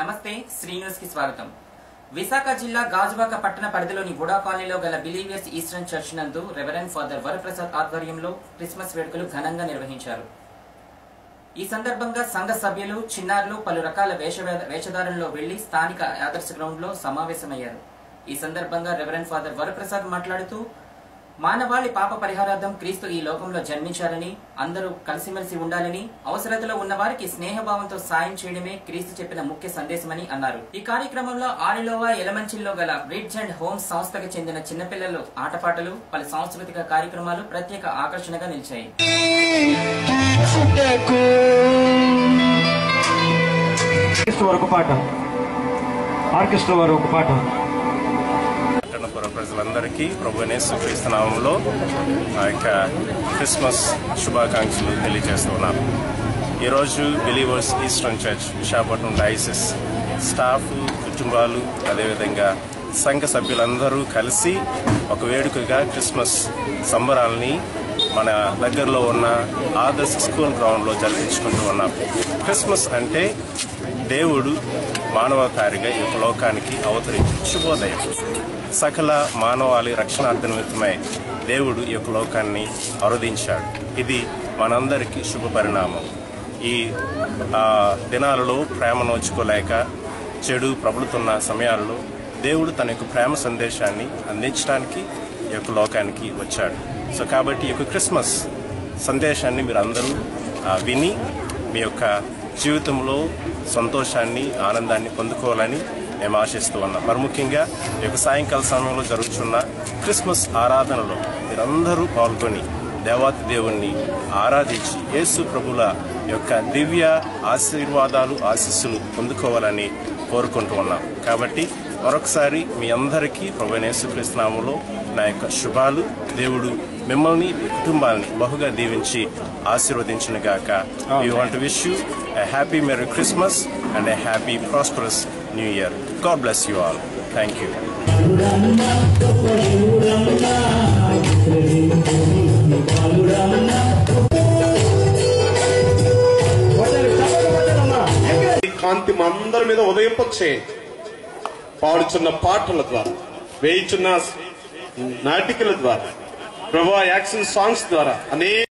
నమస్తే శ్రీ న్యూస్ కి స్వాగతం। విశాఖ జిల్లా గాజువాక పట్టణ పరిధిలోని బుడా కాలనీలో గల బిలీవియర్స్ ఈస్టర్న్ చర్చ్ నందు రెవరెండ్ ఫాదర్ వరప్రసాద్ ఆధ్వర్యంలో క్రిస్మస్ వేడుకలు ఘనంగా నిర్వహించారు। ఈ సందర్భంగా సంఘ సభ్యులు చిన్నారులు పలు రకాల వేషధారణలో వెళ్లి స్థానిక ఆదర్శ గ్రౌండ్ లో సమావేశమయ్యారు। ఈ సందర్భంగా రెవరెండ్ ఫాదర్ వరప్రసాద్ మాట్లాడుతూ మానవాళి పాప పరిహారార్థం క్రీస్తు ఈ లోకంలో జన్మించారని, అందరూ కలిసిమెలిసి ఉండాలని, అవసరతలో ఉన్న వారికి స్నేహభావంతో సాయం చేయడమే క్రీస్తు చెప్పిన ముఖ్య సందేశమని అన్నారు। ఈ కార్యక్రమంలో ఆరిలోవా ఎలమంచిల్లో గల బ్రిడ్జ్ అండ్ హోమ్స్ సంస్థకు చెందిన చిన్నపిల్లలు ఆటపాటలు, పలు సాంస్కృతిక కార్యక్రమాలు ప్రత్యేక ఆకర్షణగా నిలిచాయి। ఆర్కెస్ట్రా వారు ఒక పాట ప్రజలందరికీ ప్రభువైన యేసుక్రీస్తు నామములో ఆ యొక్క క్రిస్మస్ శుభాకాంక్షలు తెలియజేస్తున్నాను। ఈరోజు believers eastern church Visakhapatnam diocese staff, కుటుంబాలు, అదేవిధంగా సంఘ సభ్యులందరూ కలిసి ఒక వేడుకగా క్రిస్మస్ సంబరాలని మన దగ్గరలో ఉన్న ఆదర్శ స్కూల్ గ్రౌండ్లో జరిపించుకుంటూ ఉన్నాం। క్రిస్మస్ అంటే దేవుడు మానవకారిగా ఈ లోకానికి అవతరించి శుభోదయం। సకల మానవాళి రక్షణార్థనిమిత్తమై దేవుడు ఈ యొక్క లోకాన్ని ఆరాధించాడు। ఇది మనందరికీ శుభ పరిణామం। ఈ దినాలలో ప్రేమ నోచుకోలేక చెడు ప్రబలుతున్న సమయాల్లో దేవుడు తన యొక్క ప్రేమ సందేశాన్ని అందించడానికి ఈ యొక్క లోకానికి వచ్చాడు। సో కాబట్టి ఈ యొక్క క్రిస్మస్ సందేశాన్ని మీరు అందరూ విని మీ యొక్క జీవితంలో సంతోషాన్ని, ఆనందాన్ని పొందుకోవాలని మేము ఆశిస్తూ ఉన్నాం। మరి ముఖ్యంగా ఈ యొక్క సాయంకాల సమయంలో జరుగుతున్న క్రిస్మస్ ఆరాధనలో మీరందరూ పాల్గొని దేవాతి దేవుణ్ణి ఆరాధించి యేసు ప్రభుల యొక్క దివ్య ఆశీర్వాదాలు, ఆశీస్సులు పొందుకోవాలని కోరుకుంటూ ఉన్నాం। కాబట్టి మరొకసారి మీ అందరికీ ప్రభువైన యేసుక్రీస్తు నామములో నా యొక్క శుభాలు। దేవుడు మిమ్మల్ని, మీ కుటుంబాలని బహుగా దీవించి ఆశీర్వదించునుగాక। We want to wish you a happy Merry Christmas and a happy prosperous New Year. God bless you all. Thank you. కాంతి అందరి మీద ఉదయింపచ్చే పాడుచున్న పాటల ద్వారా, వేయుచున్న నాటికల ద్వారా, ప్రభా యాక్షన్ సాంగ్స్ ద్వారా అనేక